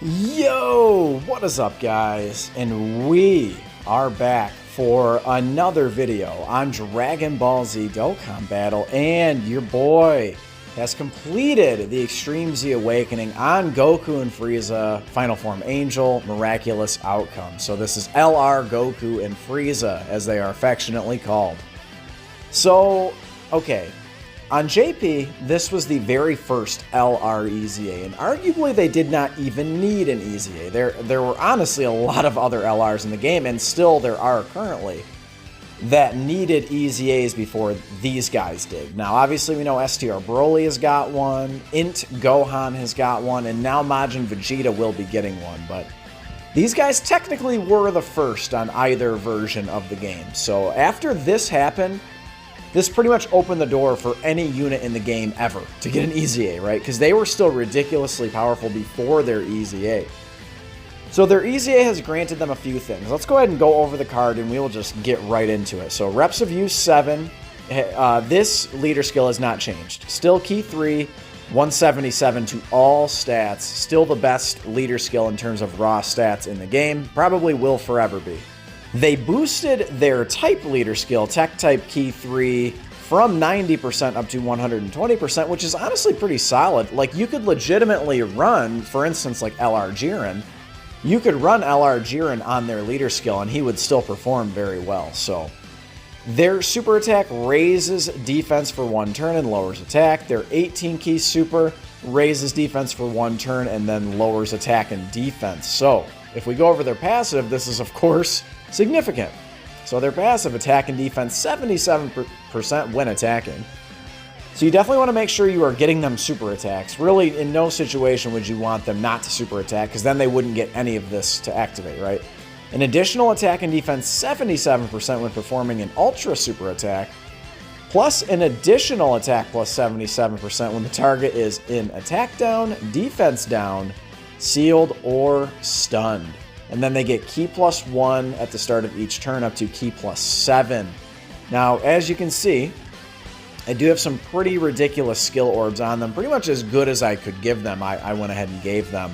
Yo, what is up guys? And we are back for another video on Dragon Ball Z Dokkan Battle, and your boy has completed the Extreme Z Awakening on Goku and Frieza, Final Form Angel, Miraculous Outcome. So this is LR Goku and Frieza, as they are affectionately called. So, okay. On JP, this was the very first LR EZA, and arguably they did not even need an EZA. There were honestly a lot of other LRs in the game, and still there are currently, that needed EZAs before these guys did. Now, obviously we know STR Broly has got one, Int Gohan has got one, and now Majin Vegeta will be getting one, but these guys technically were the first on either version of the game. So after this happened, this pretty much opened the door for any unit in the game ever to get an EZA, right? Because they were still ridiculously powerful before their EZA. So their EZA has granted them a few things. Let's go ahead and go over the card and we will just get right into it. So reps of use 7. This leader skill has not changed. Still key 3, 177 to all stats. Still the best leader skill in terms of raw stats in the game. Probably will forever be. They boosted their type leader skill, tech type key 3, from 90% up to 120%, which is honestly pretty solid. Like, you could legitimately run, for instance, like LR Jiren. You could run LR Jiren on their leader skill and he would still perform very well. So their super attack raises defense for 1 turn and lowers attack. Their 18 key super raises defense for 1 turn and then lowers attack and defense. So if we go over their passive, this is of course significant. So their passive attack and defense 77% when attacking. So you definitely want to make sure you are getting them super attacks. Really, in no situation would you want them not to super attack, because then they wouldn't get any of this to activate, right? An additional attack and defense 77% when performing an ultra super attack, plus an additional attack plus 77% when the target is in attack down, defense down, sealed, or stunned. And then they get key plus 1 at the start of each turn up to key plus 7. Now, as you can see, I do have some pretty ridiculous skill orbs on them. Pretty much as good as I could give them, I went ahead and gave them.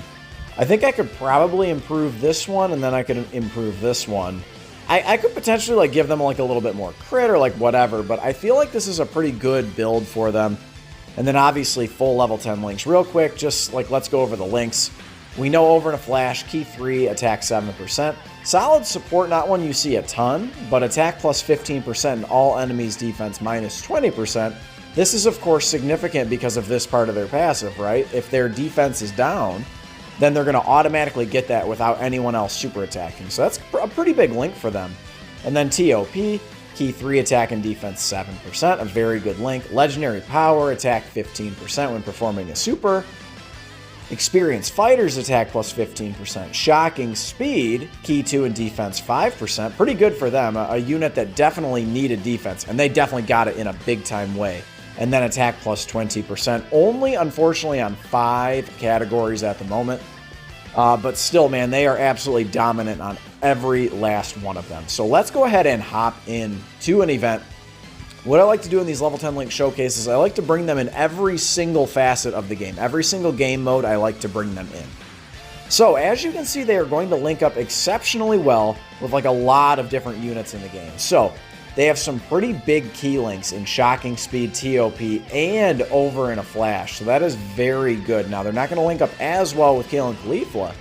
I think I could probably improve this one, and then I could improve this one. I could potentially like give them like a little bit more crit or like whatever, but I feel like this is a pretty good build for them. And then obviously full level 10 links. Real quick, just like let's go over the links. We know over in a flash, key 3, attack 7%. Solid support, not one you see a ton, but attack plus 15% and all enemies defense minus 20%. This is of course significant because of this part of their passive, right? If their defense is down, then they're going to automatically get that without anyone else super attacking. So that's a pretty big link for them. And then TOP, key 3, attack and defense 7%, a very good link. Legendary power, attack 15% when performing a super. Experienced fighters attack plus 15%. Shocking speed, key 2 and defense 5%. Pretty good for them. A unit that definitely needed defense, and they definitely got it in a big time way. And then attack plus 20%. Only, unfortunately, on 5 categories at the moment. But still, man, they are absolutely dominant on every last one of them. So let's go ahead and hop into an event. What I like to do in these level 10 link showcases, I like to bring them in every single facet of the game. Every single game mode, I like to bring them in. So as you can see, they are going to link up exceptionally well with like a lot of different units in the game. So they have some pretty big key links in Shocking Speed, TOP, and over in a flash. So that is very good. Now they're not going to link up as well with Kale and Caulifla,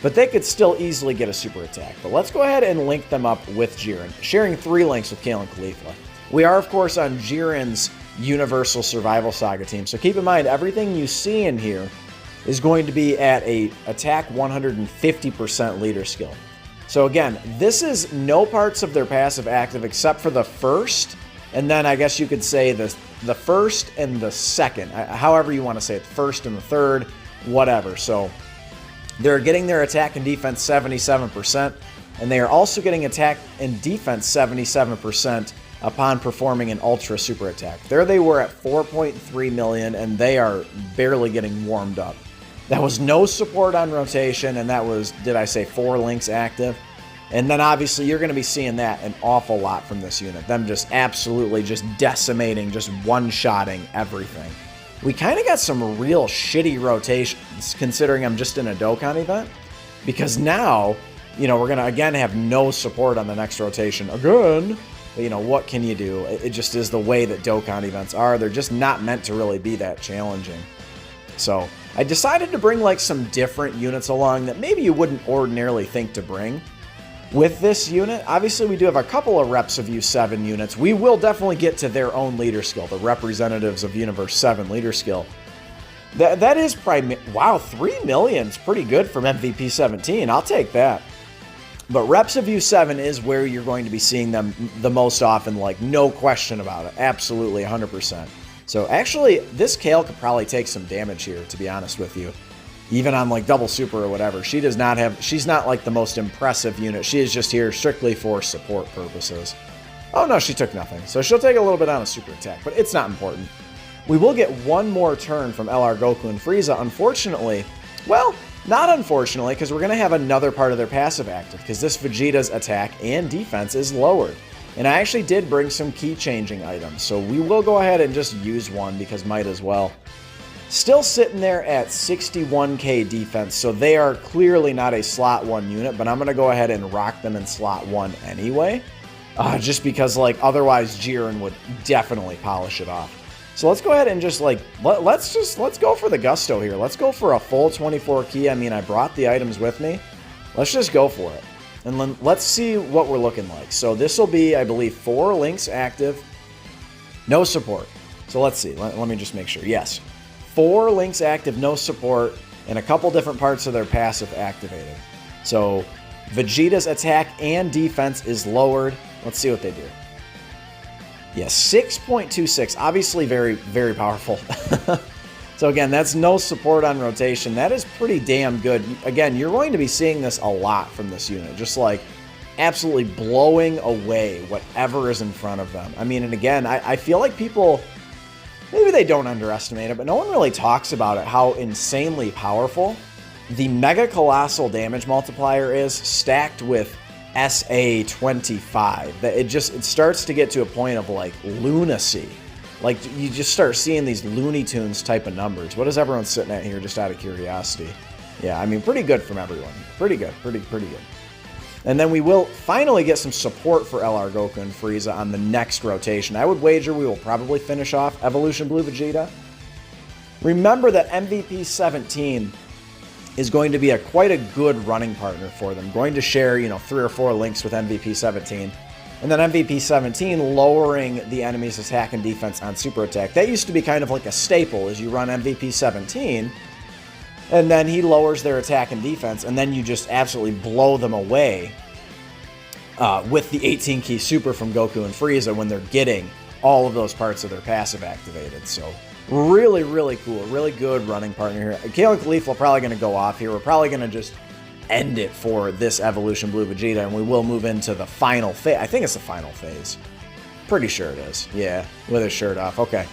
but they could still easily get a super attack. But let's go ahead and link them up with Jiren, sharing 3 links with Kale and Caulifla. We are, of course, on Jiren's Universal Survival Saga team, so keep in mind, everything you see in here is going to be at a attack 150% leader skill. So again, this is no parts of their passive active except for the first, and then I guess you could say the first and the second, however you want to say it, the first and the third, whatever. So they're getting their attack and defense 77%, and they are also getting attack and defense 77%. Upon performing an ultra super attack. There they were at 4.3 million, and they are barely getting warmed up. That was no support on rotation, and that was, did I say 4 links active? And then obviously you're going to be seeing that an awful lot from this unit. Them just absolutely just decimating, just one-shotting everything. we kind of got some real shitty rotations considering I'm just in a Dokkan event. Because now, you know, we're going to again have no support on the next rotation again. But, you know, what can you do? It just is the way that Dokkan events are. They're just not meant to really be that challenging. So I decided to bring like some different units along that maybe you wouldn't ordinarily think to bring. With this unit, obviously we do have a couple of reps of U7 units. We will definitely get to their own leader skill, the representatives of Universe 7 leader skill. That is wow, 3 million is pretty good from MVP 17. I'll take that. But reps of U7 is where you're going to be seeing them the most often, like no question about it. Absolutely, 100%. So actually, this Kale could probably take some damage here, to be honest with you. Even on like double super or whatever. She's not like the most impressive unit. She is just here strictly for support purposes. Oh no, she took nothing. So she'll take a little bit on a super attack, but it's not important. We will get one more turn from LR Goku and Frieza, unfortunately. Well, not unfortunately, because we're going to have another part of their passive active, because this Vegeta's attack and defense is lowered. And I actually did bring some key changing items, so we will go ahead and just use one, because might as well. Still sitting there at 61k defense, so they are clearly not a slot 1 unit, but I'm going to go ahead and rock them in slot 1 anyway. Just because, like, otherwise Jiren would definitely polish it off. So let's go ahead and just, like, let's go for the gusto here. Let's go for a full 24 key. I mean, I brought the items with me. Let's just go for it. And then let's see what we're looking like. So this will be, I believe, 4 links active. No support. So let's see. Let me just make sure. Yes. 4 links active, no support, and a couple different parts of their passive activated. So Vegeta's attack and defense is lowered. Let's see what they do. Yeah, 6.26. Obviously very, very powerful. So again, that's no support on rotation. That is pretty damn good. Again, you're going to be seeing this a lot from this unit. Just like absolutely blowing away whatever is in front of them. I mean, and again, I feel like people, maybe they don't underestimate it, but no one really talks about it, how insanely powerful the Mega Colossal damage multiplier is stacked with SA25. That it starts to get to a point of like lunacy. Like you just start seeing these Looney Tunes type of numbers. What is everyone sitting at here just out of curiosity? Yeah, I mean, pretty good from everyone. Pretty good, pretty good. And then we will finally get some support for LR Goku and Frieza on the next rotation. I would wager we will probably finish off Evolution Blue Vegeta. Remember that MVP 17 is going to be quite a good running partner for them. Going to share, you know, 3 or 4 links with MVP 17. And then MVP 17 lowering the enemy's attack and defense on super attack. That used to be kind of like a staple as you run MVP 17. And then he lowers their attack and defense, and then you just absolutely blow them away with the 18 key super from Goku and Frieza when they're getting all of those parts of their passive activated. So really, really cool. Really good running partner here. Kale and Khalifa are probably going to go off here. We're probably going to just end it for this Evolution Blue Vegeta, and we will move into the final phase. I think it's the final phase. Pretty sure it is. Yeah, with his shirt off. Okay.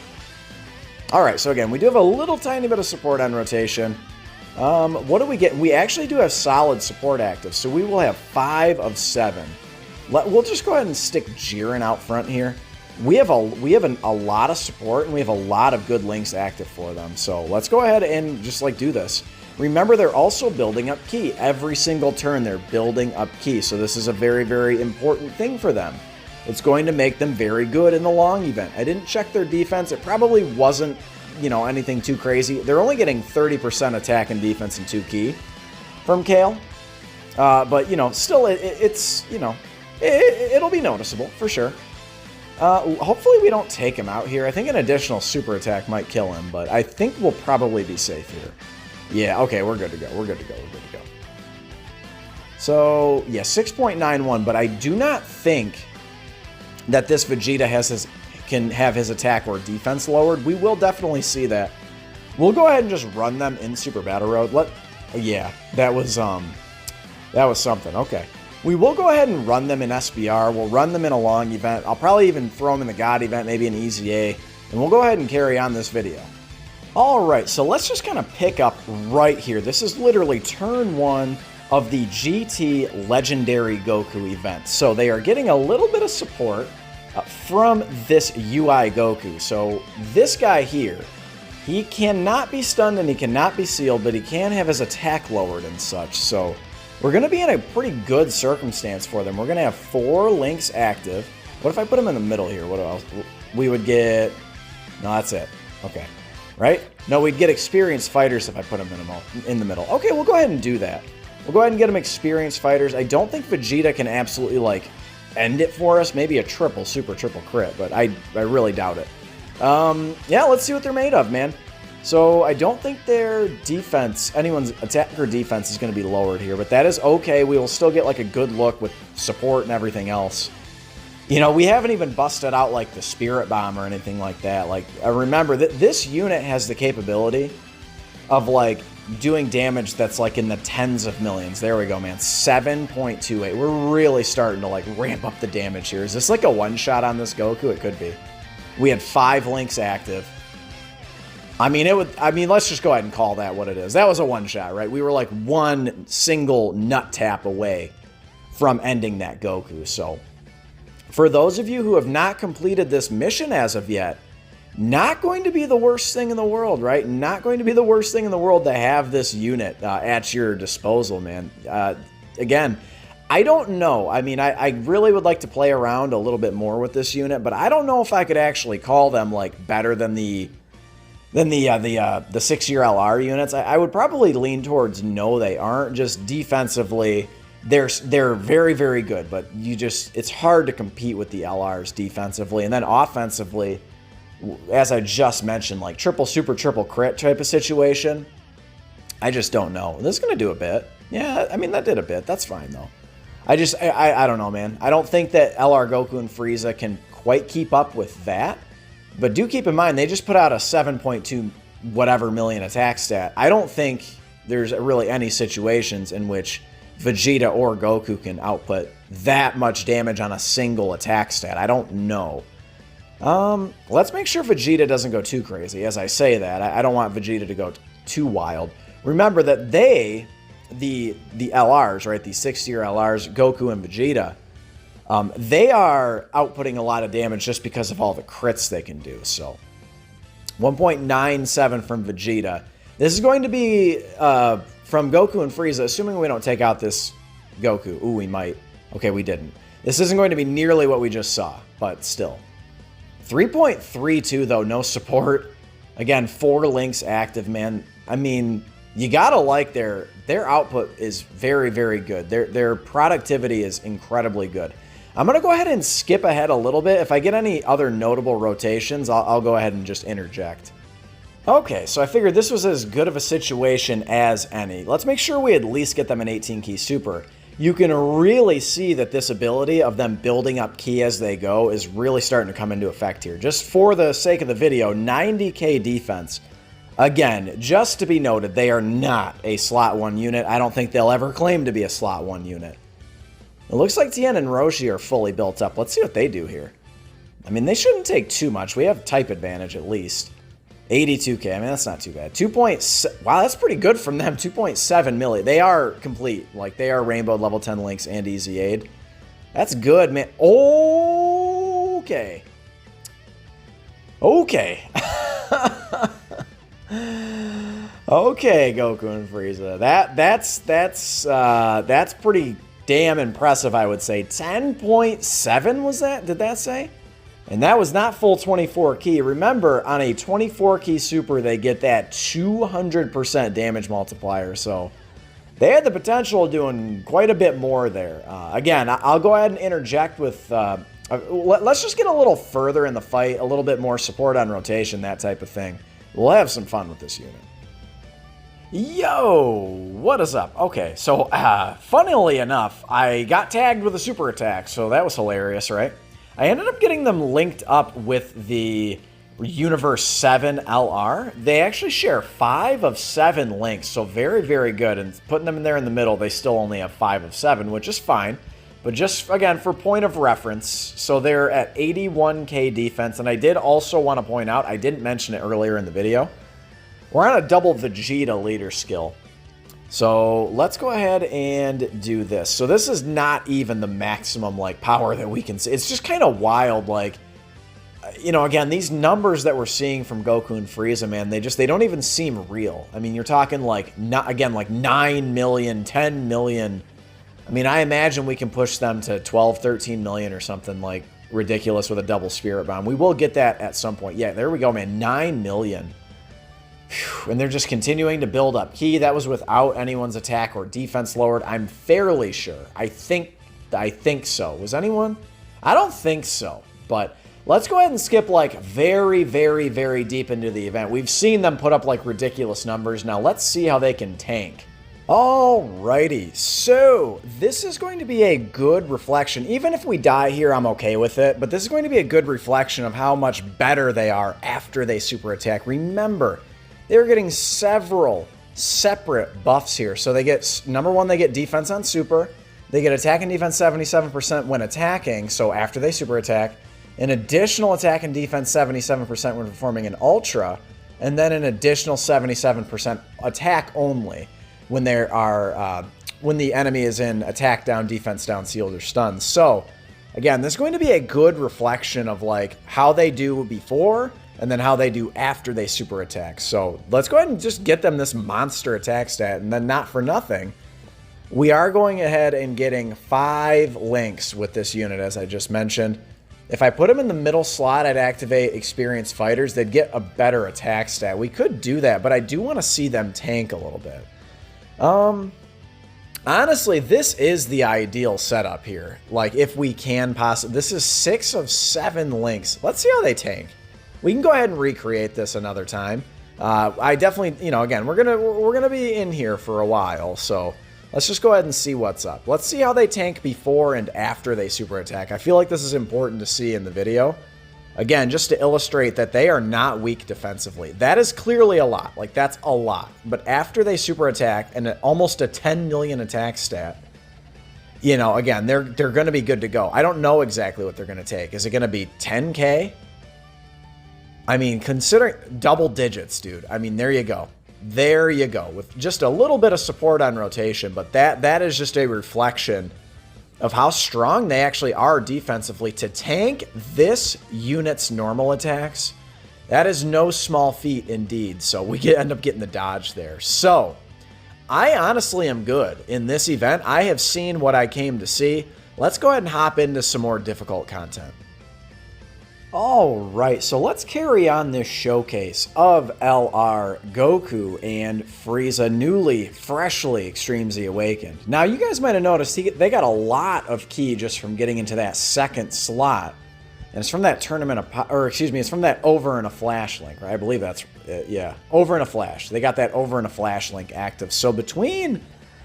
All right, so again, we do have a little tiny bit of support on rotation. What do we get? We actually do have solid support active, so we will have 5 of 7. We'll just go ahead and stick Jiren out front here. We have a lot of support, and we have a lot of good links active for them. So let's go ahead and just like do this. Remember, they're also building up key. Every single turn, they're building up key. So this is a very, very important thing for them. It's going to make them very good in the long event. I didn't check their defense. It probably wasn't, you know, anything too crazy. They're only getting 30% attack and defense and 2 key from Kale. But, you know, still, it's, you know, it'll be noticeable for sure. Hopefully we don't take him out here. I think an additional super attack might kill him, but I think we'll probably be safe here. Yeah, okay, we're good to go. We're good to go. We're good to go. So, yeah, 6.91, but I do not think that this Vegeta can have his attack or defense lowered. We will definitely see that. We'll go ahead and just run them in Super Battle Road. Yeah, that was something. Okay. We will go ahead and run them in SBR. We'll run them in a long event. I'll probably even throw them in the God event, maybe an Easy A, and we'll go ahead and carry on this video. All right, so let's just kind of pick up right here. This is literally turn 1 of the GT Legendary Goku event. So they are getting a little bit of support from this UI Goku. So this guy here He cannot be stunned and he cannot be sealed, but he can have his attack lowered and such. So we're going to be in a pretty good circumstance for them. We're going to have 4 links active. What if I put them in the middle here? What else? We would get... No, that's it. Okay. Right? No, we'd get experienced fighters if I put them in the middle. Okay, we'll go ahead and do that. We'll go ahead and get them experienced fighters. I don't think Vegeta can absolutely, like, end it for us. Maybe a super triple crit, but I really doubt it. Yeah, let's see what they're made of, man. So I don't think their defense, anyone's attack or defense is going to be lowered here, but that is okay. We will still get like a good look with support and everything else. You know, we haven't even busted out like the Spirit Bomb or anything like that. Like, remember that this unit has the capability of like doing damage that's like in the tens of millions. There we go, man. 7.28. We're really starting to like ramp up the damage here. Is this like a one-shot on this Goku? It could be. We had 5 links active. I mean, let's just go ahead and call that what it is. That was a one-shot, right? We were like one single nut tap away from ending that Goku. So, for those of you who have not completed this mission as of yet, not going to be the worst thing in the world, right? Not going to be the worst thing in the world to have this unit at your disposal, man. Again, I don't know. I mean, I really would like to play around a little bit more with this unit, but I don't know if I could actually call them like better than the 6-year LR units. I would probably lean towards no, they aren't. Just defensively, they're very, very good, but it's hard to compete with the LRs defensively. And then offensively, as I just mentioned, like super triple crit type of situation, I just don't know. This is going to do a bit. Yeah, I mean, that did a bit. That's fine, though. I don't know, man. I don't think that LR Goku and Frieza can quite keep up with that. But do keep in mind, they just put out a 7.2 whatever million attack stat. I don't think there's really any situations in which Vegeta or Goku can output that much damage on a single attack stat. I don't know. Let's make sure Vegeta doesn't go too crazy. As I say that, I don't want Vegeta to go too wild. Remember that the LRs, right, the 6-year LRs, Goku and Vegeta, they are outputting a lot of damage just because of all the crits they can do. So 1.97 from Vegeta. This is going to be from Goku and Frieza, assuming we don't take out this Goku. Ooh, we might. Okay, we didn't. This isn't going to be nearly what we just saw, but still. 3.32, though, no support. Again, 4 links active, man. I mean, you gotta like their output is very, very good. Their productivity is incredibly good. I'm going to go ahead and skip ahead a little bit. If I get any other notable rotations, I'll go ahead and just interject. Okay, so I figured this was as good of a situation as any. Let's make sure we at least get them an 18-key super. You can really see that this ability of them building up ki as they go is really starting to come into effect here. Just for the sake of the video, 90k defense. Again, just to be noted, they are not a slot 1 unit. I don't think they'll ever claim to be a slot 1 unit. It looks like Tien and Roshi are fully built up. Let's see what they do here. I mean, they shouldn't take too much. We have type advantage at least. 82k. I mean, that's not too bad. 2.7. Wow, that's pretty good from them. 2.7 milli. They are complete. Like, they are Rainbow level 10 links and easy aid. That's good, man. Okay. Okay. Okay, Goku and Frieza. That's pretty damn impressive, I would say. 10.7 was that? Did that say? And that was not full 24 key. Remember, on a 24 key super, they get that 200% damage multiplier. So they had the potential of doing quite a bit more there. Again, I'll go ahead and interject with... let's just get a little further in the fight, a little bit more support on rotation, that type of thing. We'll have some fun with this unit. Yo, what is up? Okay, so funnily enough, I got tagged with a super attack, so that was hilarious, right? I ended up getting them linked up with the Universe 7 LR. They actually share 5 of 7 links, so very, very good. And putting them in there in the middle, they still only have 5 of 7, which is fine. But just, again, for point of reference, so they're at 81k defense. And I did also want to point out, I didn't mention it earlier in the video, we're on a double Vegeta leader skill. So let's go ahead and do this. So this is not even the maximum like power that we can see. It's just kind of wild. Like, you know, again, these numbers that we're seeing from Goku and Frieza, man, they don't even seem real. I mean, you're talking like, like 9 million, 10 million. I mean, I imagine we can push them to 12, 13 million or something like ridiculous with a double spirit bomb. We will get that at some point. Yeah, there we go, man. 9 million. Whew. And they're just continuing to build up ki. That was without anyone's attack or defense lowered. I'm fairly sure. I think so. Was anyone? I don't think so. But let's go ahead and skip like very, very, very deep into the event. We've seen them put up like ridiculous numbers. Now let's see how they can tank. Alrighty, so this is going to be a good reflection. Even if we die here, I'm okay with it, but this is going to be a good reflection of how much better they are after they super attack. Remember, they're getting several separate buffs here. So they get, number one, they get defense on super. They get attack and defense 77% when attacking, so after they super attack. An additional attack and defense 77% when performing an ultra, and then an additional 77% attack only when there are when the enemy is in attack down, defense down, sealed, or stunned. So again, this is going to be a good reflection of like how they do before and then how they do after they super attack. So let's go ahead and just get them this monster attack stat, and then not for nothing, we are going ahead and getting 5 links with this unit, as I just mentioned. If I put them in the middle slot, I'd activate experienced fighters. They'd get a better attack stat. We could do that, but I do want to see them tank a little bit. Honestly, this is the ideal setup here. Like, if we can possibly, this is 6 of 7 links. Let's see how they tank. We can go ahead and recreate this another time. I definitely, you know, again, we're gonna be in here for a while, so let's just go ahead and see what's up. Let's see how they tank before and after they super attack. I feel like this is important to see in the video. Again, just to illustrate that they are not weak defensively. That is clearly a lot. Like, that's a lot. But after they super attack and almost a 10 million attack stat, you know, again, they're going to be good to go. I don't know exactly what they're going to take. Is it going to be 10K? I mean, considering double digits, dude. I mean, there you go. There you go. With just a little bit of support on rotation. But that is just a reflection of how strong they actually are defensively to tank this unit's normal attacks. That is no small feat indeed. So we end up getting the dodge there. So I honestly am good in this event. I have seen what I came to see. Let's go ahead and hop into some more difficult content. All right, so let's carry on this showcase of LR, Goku, and Frieza, newly, freshly Extreme Z Awakened. Now, you guys might have noticed they got a lot of ki just from getting into that second slot. And it's from that tournament, or excuse me, it's from that over in a flash link, right? I believe that's, yeah, over in a flash. They got that over in a flash link active. So between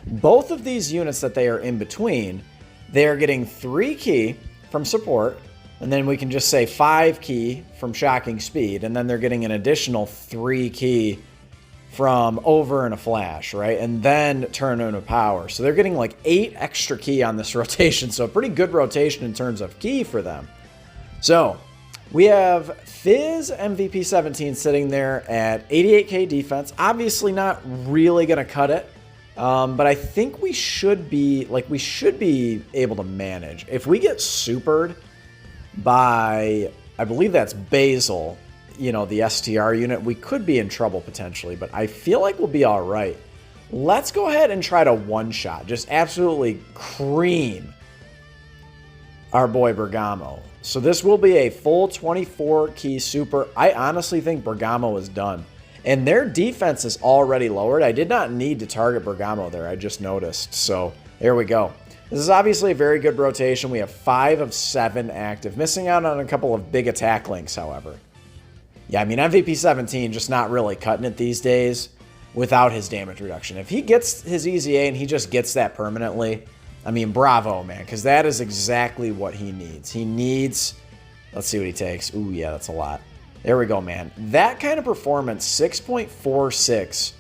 both of these units that they are in between, they are getting 3 ki from support, and then we can just say 5 ki from shocking speed, and then they're getting an additional 3 ki from over in a flash, right? And then turn into power. So they're getting like 8 extra ki on this rotation. So a pretty good rotation in terms of ki for them. So we have Fizz MVP 17 sitting there at 88k defense. Obviously not really going to cut it. But I think we should be able to manage. If we get supered by, I believe that's Basil, you know, the STR unit, we could be in trouble potentially, but I feel like we'll be all right. Let's go ahead and try to one-shot, just absolutely cream our boy Bergamo. So this will be a full 24 ki super. I honestly think Bergamo is done. And their defense is already lowered. I did not need to target Bergamo there, I just noticed. So there we go. This is obviously a very good rotation. We have 5 of 7 active. Missing out on a couple of big attack links, however. Yeah, I mean, MVP 17 just not really cutting it these days without his damage reduction. If he gets his easy A and he just gets that permanently, I mean, bravo, man, because that is exactly what he needs. He needs, let's see what he takes. Ooh, yeah, that's a lot. There we go, man. That kind of performance, 6.46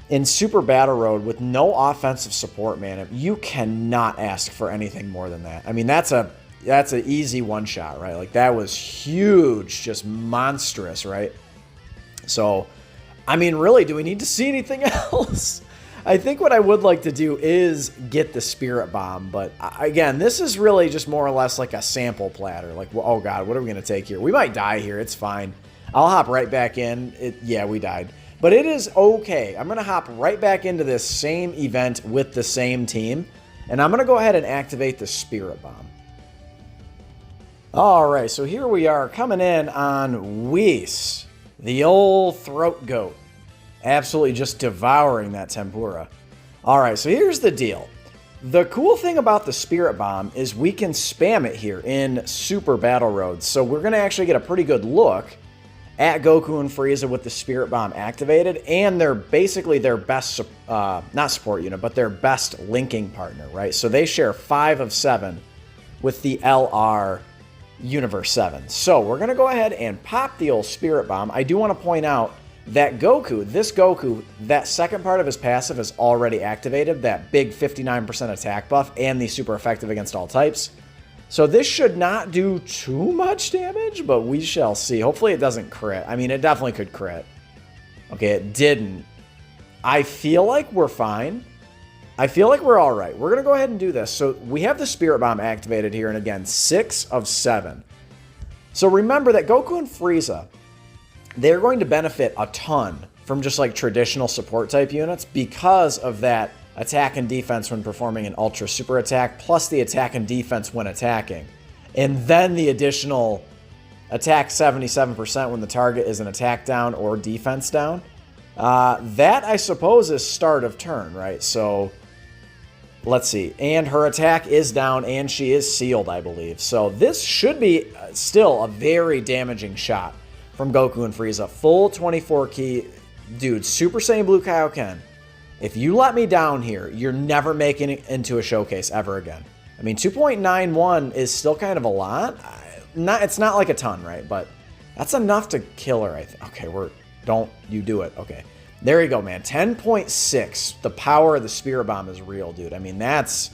in Super Battle Road with no offensive support, man. You cannot ask for anything more than that. I mean, that's an easy one-shot, right? Like, that was huge, just monstrous, right? So, I mean, really, do we need to see anything else? I think what I would like to do is get the Spirit Bomb, but again, this is really just more or less like a sample platter. Like, oh god, what are we going to take here? We might die here. It's fine. I'll hop right back in. Yeah, we died. But it is okay. I'm going to hop right back into this same event with the same team, and I'm going to go ahead and activate the Spirit Bomb. Alright, so here we are coming in on Whis, the old throat goat. Absolutely just devouring that tempura. Alright, so here's the deal. The cool thing about the Spirit Bomb is we can spam it here in Super Battle Roads. So we're going to actually get a pretty good look at Goku and Frieza with the Spirit Bomb activated, and they're basically their best, not support unit, but their best linking partner, right? So they share 5 of 7 with the LR Universe 7. So we're going to go ahead and pop the old Spirit Bomb. I do want to point out that Goku, that second part of his passive is already activated, that big 59% attack buff and the super effective against all types. So this should not do too much damage, but we shall see. Hopefully it doesn't crit. I mean, it definitely could crit. Okay, it didn't. I feel like we're fine. I feel like we're all right. We're going to go ahead and do this. So we have the Spirit Bomb activated here, and again, 6 of 7. So remember that Goku and Frieza, they're going to benefit a ton from just like traditional support type units because of that attack and defense when performing an ultra super attack, plus the attack and defense when attacking. And then the additional attack 77% when the target is an attack down or defense down. That, I suppose, is start of turn, right? So let's see. And her attack is down and she is sealed, I believe. So this should be still a very damaging shot from Goku and Frieza. Full 24 key. Dude, Super Saiyan Blue Kaioken. If you let me down here, you're never making it into a showcase ever again. I mean, 2.91 is still kind of a lot. It's not like a ton, right? But that's enough to kill her, I think. Okay, don't you do it. Okay. There you go, man. 10.6. The power of the Spirit Bomb is real, dude. I mean, that's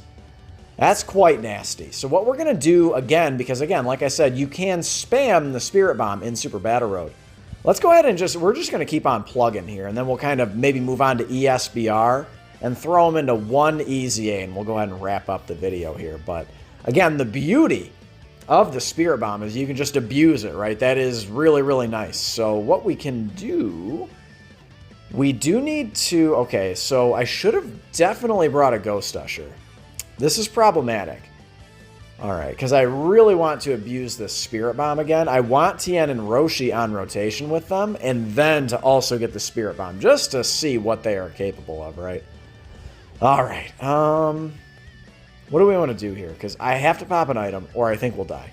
quite nasty. So what we're going to do, again, because, again, like I said, you can spam the Spirit Bomb in Super Battle Road. Let's go ahead and we're just going to keep on plugging here, and then we'll kind of maybe move on to ESBR and throw them into one EZA, and we'll go ahead and wrap up the video here. But, again, the beauty of the Spirit Bomb is you can just abuse it, right? That is really, really nice. So what we can do, we do need to, okay, so I should have definitely brought a Ghost Usher. This is problematic. All right, because I really want to abuse this Spirit Bomb again. I want Tien and Roshi on rotation with them, and then to also get the Spirit Bomb, just to see what they are capable of, right? All right, what do we want to do here? Because I have to pop an item, or I think we'll die.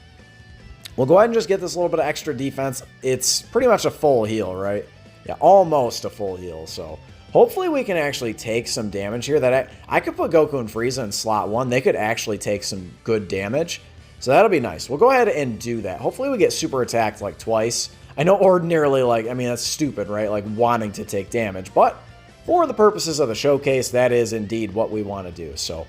We'll go ahead and just get this little bit of extra defense. It's pretty much a full heal, right? Yeah, almost a full heal, so hopefully we can actually take some damage here. That I could put Goku and Frieza in slot 1. They could actually take some good damage. So that'll be nice. We'll go ahead and do that. Hopefully we get super attacked like twice. I know ordinarily, like, I mean, that's stupid, right? Like wanting to take damage. But for the purposes of the showcase, that is indeed what we want to do. So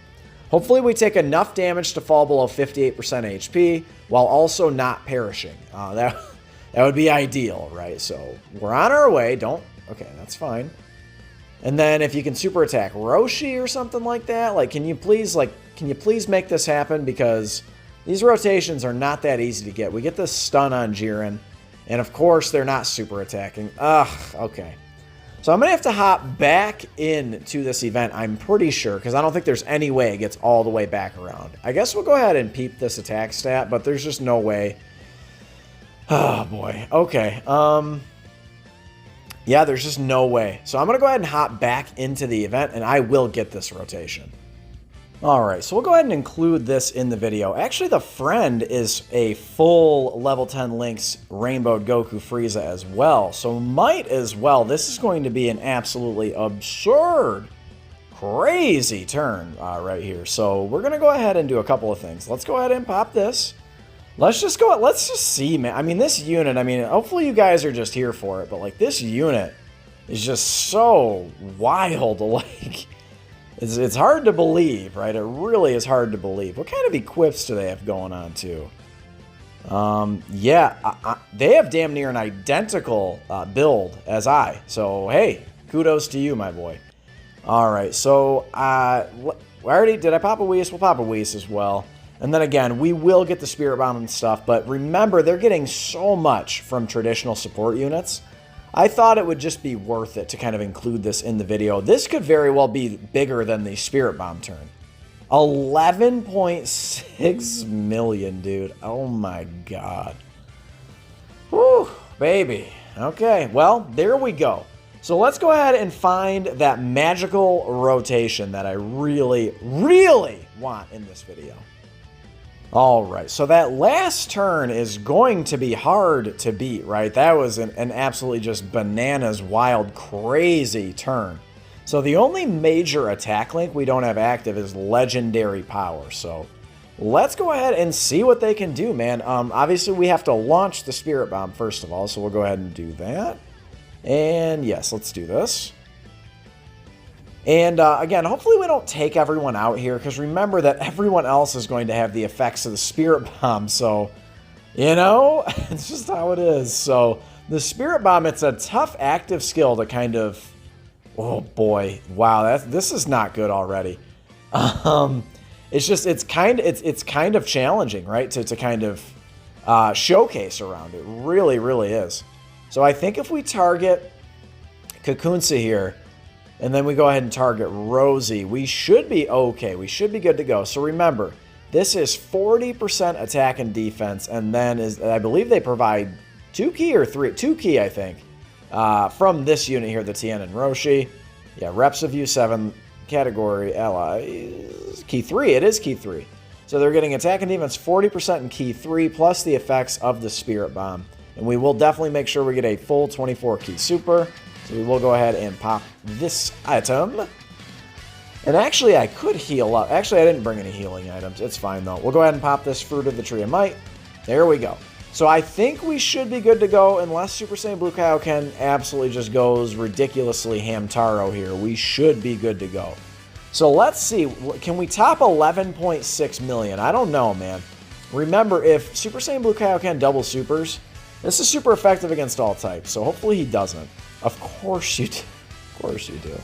hopefully we take enough damage to fall below 58% HP while also not perishing. That would be ideal, right? So we're on our way. Okay, that's fine. And then if you can super attack Roshi or something like that, like, can you please make this happen? Because these rotations are not that easy to get. We get the stun on Jiren, and of course they're not super attacking. Ugh, okay. So I'm going to have to hop back into this event, I'm pretty sure, because I don't think there's any way it gets all the way back around. I guess we'll go ahead and peep this attack stat, but there's just no way. Oh, boy. Okay. Yeah, there's just no way. So I'm going to go ahead and hop back into the event, and I will get this rotation. Alright, so we'll go ahead and include this in the video. Actually, the friend is a full level 10 Link's Rainbowed Goku Frieza as well. So might as well. This is going to be an absolutely absurd, crazy turn right here. So we're going to go ahead and do a couple of things. Let's go ahead and pop this. Let's just see, man. I mean, this unit, I mean, hopefully you guys are just here for it, but, like, this unit is just so wild. Like, it's hard to believe, right? It really is hard to believe. What kind of equips do they have going on, too? Yeah, they have damn near an identical build as I. So, hey, kudos to you, my boy. All right, so did I pop a Whis? We'll pop a Whis as well. And then again, we will get the Spirit Bomb and stuff, but remember, they're getting so much from traditional support units. I thought it would just be worth it to kind of include this in the video. This could very well be bigger than the Spirit Bomb turn. 11.6 million, dude. Oh my god. Whew, baby. Okay, well, there we go. So let's go ahead and find that magical rotation that I really, really want in this video. All right, so that last turn is going to be hard to beat, right? That was an absolutely just bananas, wild, crazy turn. So the only major attack link we don't have active is Legendary Power. So let's go ahead and see what they can do, man. Obviously, we have to launch the Spirit Bomb first of all, so we'll go ahead and do that. And yes, let's do this. And again, hopefully we don't take everyone out here, because remember that everyone else is going to have the effects of the Spirit Bomb. So, you know, it's just how it is. So the Spirit Bomb, it's a tough active skill to kind of... Oh boy, wow, this is not good already. It's kind of challenging, right? To kind of showcase around it. Really, really is. So I think if we target Kakunsa here, and then we go ahead and target Rosie, we should be okay. We should be good to go. So remember, this is 40% attack and defense, and then I believe they provide 2 key or 3, 2 key, I think, from this unit here, the Tien and Roshi. Yeah, Reps of U7, category allies, key 3. It is key 3. So they're getting attack and defense 40% in key 3, plus the effects of the Spirit Bomb. And we will definitely make sure we get a full 24 key super. So we will go ahead and pop this item. And actually, I could heal up. Actually, I didn't bring any healing items. It's fine, though. We'll go ahead and pop this Fruit of the Tree of Might. There we go. So I think we should be good to go, unless Super Saiyan Blue Kaioken absolutely just goes ridiculously Hamtaro here. We should be good to go. So let's see. Can we top 11.6 million? I don't know, man. Remember, if Super Saiyan Blue Kaioken double supers, this is super effective against all types. So hopefully he doesn't. Of course you do. Of course you do.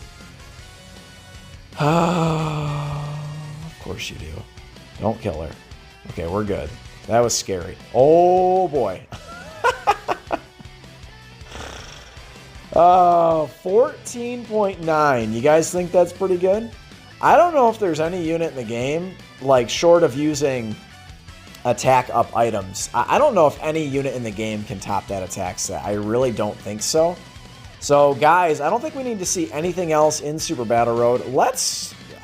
Of course you do. Don't kill her. Okay, we're good. That was scary. Oh, boy. 14.9. You guys think that's pretty good? I don't know if there's any unit in the game, like, short of using attack up items. I don't know if any unit in the game can top that attack set. I really don't think so. So, guys, I don't think we need to see anything else in Super Battle Road.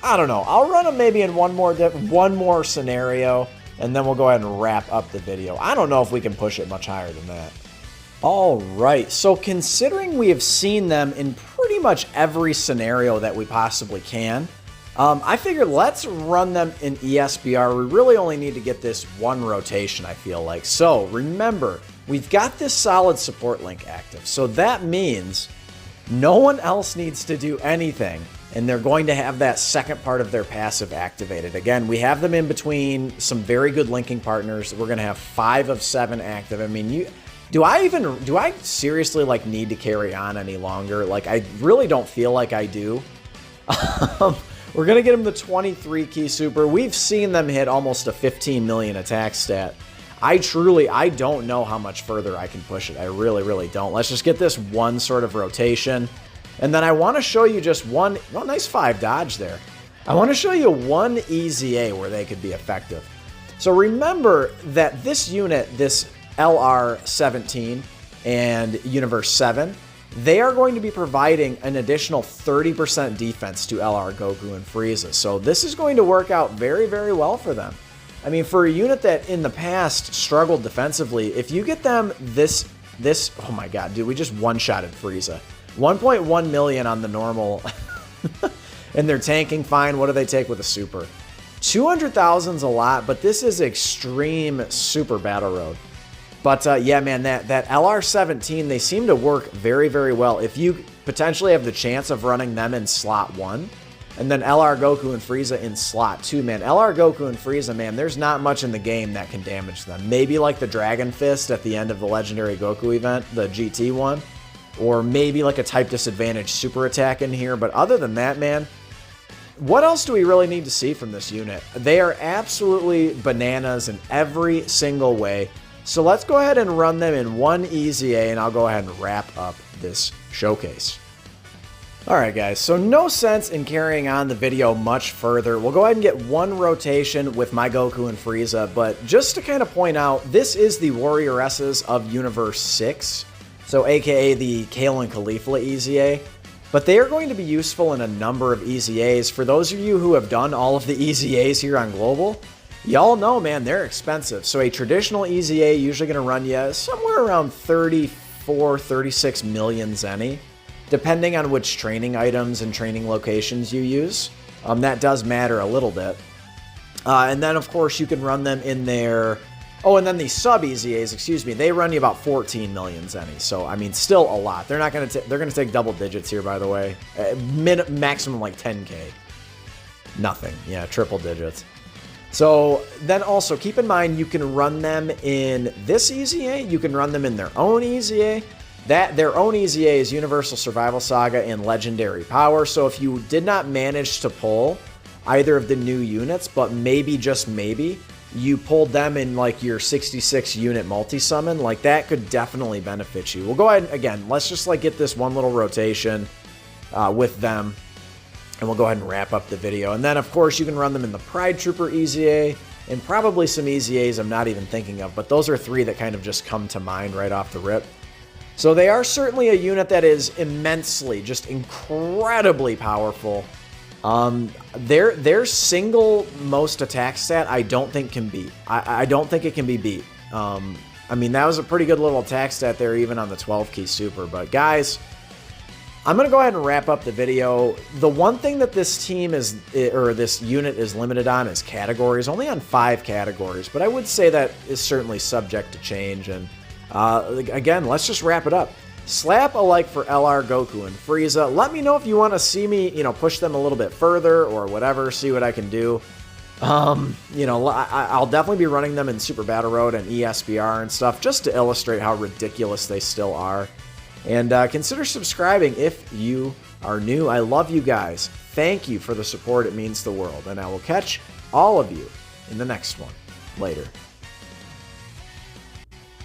I don't know. I'll run them maybe in one more scenario, and then we'll go ahead and wrap up the video. I don't know if we can push it much higher than that. All right, so considering we have seen them in pretty much every scenario that we possibly can, I figured let's run them in ESBR. We really only need to get this one rotation, I feel like. So remember, we've got this solid support link active. So that means no one else needs to do anything, and they're going to have that second part of their passive activated. Again, we have them in between some very good linking partners. We're going to have 5 of 7 active. I mean, do I seriously like need to carry on any longer? Like, I really don't feel like I do. We're going to get him the 23 key super. We've seen them hit almost a 15 million attack stat. I don't know how much further I can push it. I really, really don't. Let's just get this one sort of rotation. And then I want to show you just one, oh, nice 5 dodge there. I want to show you one EZA where they could be effective. So remember that this unit, this LR-17 and Universe 7, they are going to be providing an additional 30% defense to LR Goku and Frieza. So this is going to work out very, very well for them. I mean, for a unit that in the past struggled defensively, if you get them this, oh my god, dude, we just one-shotted Frieza. 1.1 million on the normal, and they're tanking fine. What do they take with a super? 200,000's a lot, but this is extreme super battle road. But yeah, man, that LR-17, they seem to work very, very well. If you potentially have the chance of running them in slot 1, and then LR Goku and Frieza in slot 2, man. LR Goku and Frieza, man, there's not much in the game that can damage them. Maybe like the Dragon Fist at the end of the Legendary Goku event, the GT one. or maybe like a type disadvantage super attack in here. But other than that, man, what else do we really need to see from this unit? They are absolutely bananas in every single way. So let's go ahead and run them in one EZA, and I'll go ahead and wrap up this showcase. Alright guys, so no sense in carrying on the video much further. We'll go ahead and get one rotation with my Goku and Frieza, but just to kind of point out, this is the Warrioresses of Universe 6, so aka the Kale and Caulifla EZA. But they are going to be useful in a number of EZAs. For those of you who have done all of the EZAs here on Global, y'all know, man, they're expensive. So a traditional EZA usually going to run you somewhere around 34, 36 million zenny, depending on which training items and training locations you use. That does matter a little bit. And then, of course, you can run them in their... Oh, and then the sub-EZAs, excuse me, they run you about 14 million zenny. So, I mean, still a lot. They're not going to... They're going to take double digits here, by the way. Maximum, like, 10K. Nothing. Yeah, triple digits. So, then also, keep in mind, you can run them in this EZA. You can run them in their own EZA. Their own EZA is Universal Survival Saga and Legendary Power. So, if you did not manage to pull either of the new units, but maybe, just maybe, you pulled them in like your 66 unit multi-summon, like that could definitely benefit you. We'll go ahead and, again, let's just like get this one little rotation with them, and we'll go ahead and wrap up the video. And then, of course, you can run them in the Pride Trooper EZA, and probably some EZAs I'm not even thinking of, but those are three that kind of just come to mind right off the rip. So they are certainly a unit that is immensely, just incredibly powerful. Their single most attack stat I don't think can beat. I don't think it can be beat. I mean, that was a pretty good little attack stat there even on the 12 key super. But guys, I'm going to go ahead and wrap up the video. The one thing that this team is, or this unit is limited on is categories, only on 5 categories. But I would say that is certainly subject to change. And again, let's just wrap it up. Slap a like for LR, Goku, and Frieza. Let me know if you want to see me, push them a little bit further or whatever, see what I can do. I'll definitely be running them in Super Battle Road and ESBR and stuff just to illustrate how ridiculous they still are. And consider subscribing if you are new. I love you guys. Thank you for the support. It means the world. And I will catch all of you in the next one. Later.